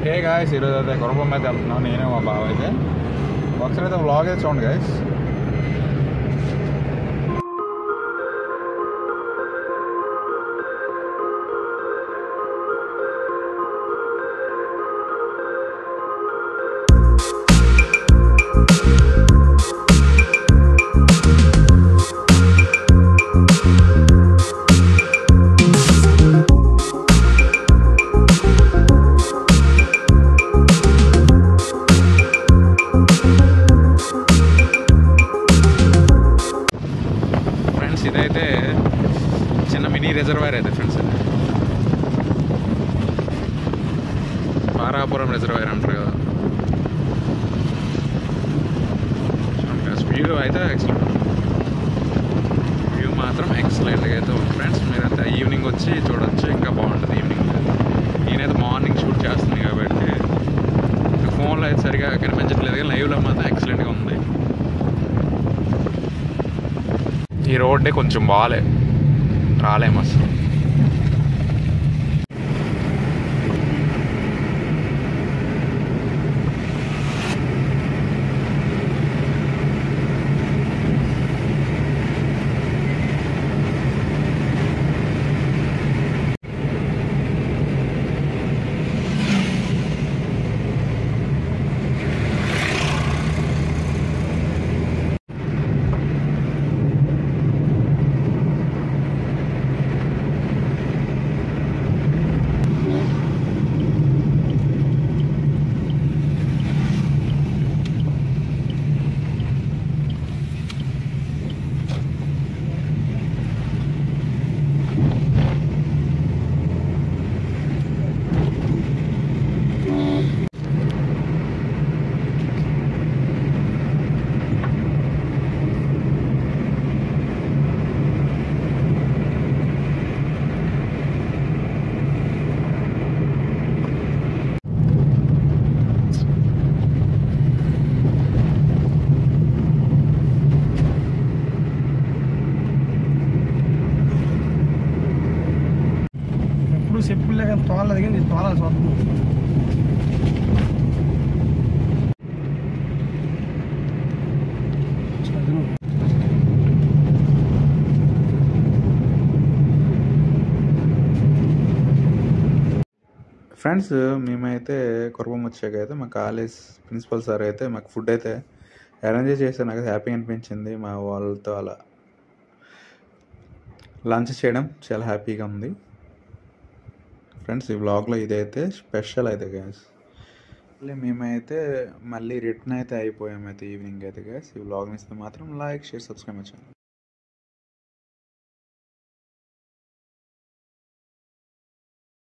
Hey guys, ఈరోజు అయితే గుర్రం అయితే వెళ్తున్నాను నేనే మా బావ అయితే. ఒకసారి అయితే వ్లాగ్ అయితే చూడండి గాయస్. ఇదైతే చిన్న మినీ రిజర్వాయర్ అయితే ఫ్రెండ్స్, పారాపురం రిజర్వాయర్ అంటారు కదా. వ్యూ అయితే ఎక్సలెంట్, వ్యూ మాత్రం ఎక్సలెంట్గా అయితే ఉంది ఫ్రెండ్స్. మీరంతా ఈవినింగ్ వచ్చి చూడొచ్చు, ఇంకా బాగుంటుంది ఈవినింగ్. నేనైతే మార్నింగ్ షూట్ చేస్తుంది కాబట్టి ఫోన్లో అయితే సరిగా కనిపించట్లేదు, కానీ లైవ్లో మాత్రం ఎక్సలెంట్గా ఉంది. ఈ రోడ్డే కొంచెం రాలేము అసలు. చెప్పులు లేక తోలలేదు, కానీ తోలాల్సి వస్తుంది. ఫ్రెండ్స్, మేమైతే కుర్బం వచ్చాకైతే మా కాలేజ్ ప్రిన్సిపల్ సార్ అయితే మాకు ఫుడ్ అయితే అరేంజ్ చేశారు. నాకు హ్యాపీ అనిపించింది. మా వాళ్ళతో అలా లంచ్ చేయడం చాలా హ్యాపీగా ఉంది ఫ్రెండ్స్. ఈ వ్లాగ్లో ఇదైతే స్పెషల్ అయితే గ్యాస్. మేమైతే మళ్ళీ రిటర్న్ అయితే అయిపోయామైతే ఈవినింగ్ అయితే గ్యాస్. ఈ వ్లాగ్ ఇస్తే మాత్రం లైక్, షేర్, సబ్స్క్రైబ్ వచ్చాను.